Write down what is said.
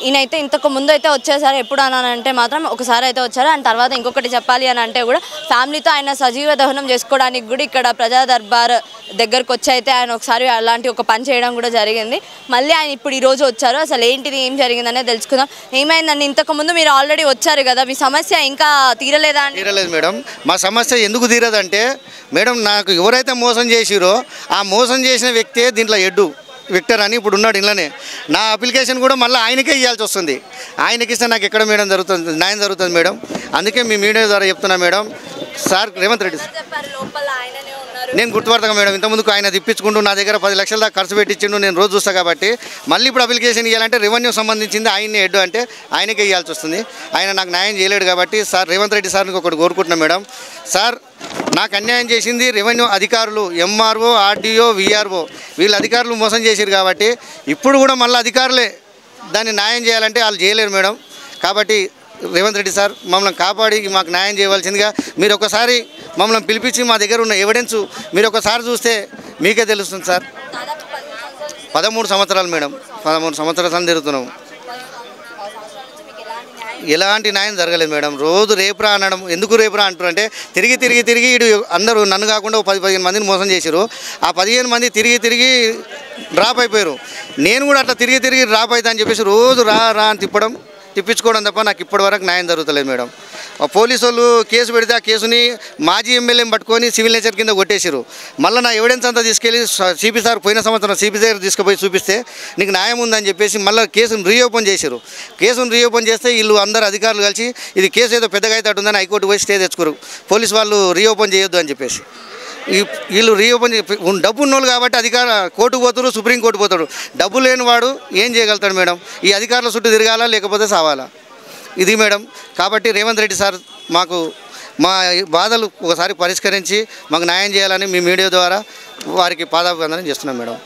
ఈయనైతే ఇంతకు ముందు అయితే వచ్చేసారు, ఎప్పుడు అని అంటే మాత్రం ఒకసారి అయితే వచ్చారు. అండ్ తర్వాత ఇంకొకటి చెప్పాలి అని అంటే కూడా ఫ్యామిలీతో ఆయన సజీవ దహనం చేసుకోవడానికి కూడా ఇక్కడ ప్రజా దర్బార్ దగ్గరకు వచ్చి అయితే ఆయన ఒకసారి అలాంటి ఒక పని చేయడం కూడా జరిగింది. మళ్ళీ ఆయన ఇప్పుడు ఈరోజు వచ్చారు. అసలు ఏంటిది, ఏం జరిగిందనే తెలుసుకుందాం. ఏమైందండి, ఇంతకుముందు మీరు ఆల్రెడీ వచ్చారు కదా, మీ సమస్య ఇంకా తీరలేదా? తీరలేదు మేడం. మా సమస్య ఎందుకు తీరదంటే మేడం, నాకు ఎవరైతే మోసం చేసిరో ఆ మోసం చేసిన వ్యక్తే దీంట్లో ఎడ్డు విక్టర్ అని ఇప్పుడు ఉన్నాడు ఇంట్లోనే. నా అప్లికేషన్ కూడా మళ్ళీ ఆయనకే ఇవ్వాల్సి వస్తుంది. ఆయనకి ఇస్తే నాకు ఎక్కడ మేడం జరుగుతుంది, న్యాయం జరుగుతుంది మేడం. అందుకే మీ మీడియా ద్వారా చెప్తున్నా మేడం. సార్ రేవంత్ రెడ్డి నేను గుర్తుపడతాను మేడం. ఇంతకుముందుకు ఆయన తిప్పించుకుంటూ నా దగ్గర 10 లక్షల దాకా ఖర్చు పెట్టించిండు, నేను రోజు చూస్తాను కాబట్టి. మళ్ళీ ఇప్పుడు అప్లికేషన్ ఇవ్వాలంటే రెవెన్యూ సంబంధించింది ఆయన్ని హెడ్ అంటే ఆయనకే ఇవ్వాల్సి వస్తుంది. ఆయన నాకు న్యాయం చేయలేడు కాబట్టి సార్ రేవంత్ రెడ్డి సార్ని ఒకటి కోరుకుంటున్నాను మేడం. సార్, నాకు అన్యాయం చేసింది రెవెన్యూ అధికారులు, ఎంఆర్ఓ, ఆర్డీఓ, విఆర్ఓ, వీళ్ళ అధికారులు మోసం చేశారు కాబట్టి ఇప్పుడు కూడా మళ్ళీ అధికారులే దాన్ని న్యాయం చేయాలంటే వాళ్ళు చేయలేరు మేడం. కాబట్టి రేవంత్ రెడ్డి సార్ మమ్మల్ని కాపాడి మాకు న్యాయం చేయవలసిందిగా మీరు ఒకసారి మమ్మల్ని పిలిపించి మా దగ్గర ఉన్న ఎవిడెన్స్ మీరు ఒకసారి చూస్తే మీకే తెలుస్తుంది సార్. 13 సంవత్సరాలు మేడం, 13 సంవత్సరాలు తిరుగుతున్నాం. ఎలాంటి న్యాయం జరగలేదు మేడం. రోజు రేపురా అనడం. ఎందుకు రేపురా అంటారు అంటే తిరిగి ఇటు అందరూ నన్ను కాకుండా 10-15 మందిని మోసం చేశారు. ఆ 15 మంది తిరిగి డ్రాప్ అయిపోయారు. నేను కూడా అట్లా తిరిగి డ్రాప్ అవుతా అని చెప్పేసి రోజు రా అని తిప్పించుకోవడం తప్ప నాకు ఇప్పటివరకు న్యాయం జరుగుతలేదు మేడం. పోలీసు వాళ్ళు కేసు పెడితే ఆ కేసుని మాజీ ఎమ్మెల్యేని పట్టుకొని సివిల్ నేచర్ కింద కొట్టేశారు. మళ్ళీ నా ఎవిడెన్స్ అంతా తీసుకెళ్ళి సిపి సార్ పోయిన సంవత్సరం సిపి సార్ తీసుకుపోయి చూపిస్తే నీకు న్యాయం ఉందని చెప్పేసి మళ్ళీ కేసును రీఓపెన్ చేశారు. కేసును రీఓపెన్ చేస్తే వీళ్ళు అందరు అధికారులు కలిసి ఇది కేసు ఏదో పెద్దగా అయితే ఉందని హైకోర్టు పోయి స్టే తెచ్చుకోరు. పోలీసు వాళ్ళు రీఓపెన్ చేయొద్దు అని చెప్పేసి వీళ్ళు రీఓపెన్ డబ్బు ఉన్నోళ్ళు కాబట్టి కోర్టుకు పోతారు, సుప్రీంకోర్టు పోతాడు. డబ్బు లేని వాడు ఏం చేయగలుగుతాడు మేడం? ఈ అధికారుల చుట్టూ తిరగాలా లేకపోతే సావాలా? ఇది మేడం. కాబట్టి రేవంత్ రెడ్డి సార్ మాకు మా బాధలు ఒకసారి పరిష్కరించి మాకు న్యాయం చేయాలని మీ మీడియా ద్వారా వారికి పాదాభివందనం చేస్తున్నాం మేడం.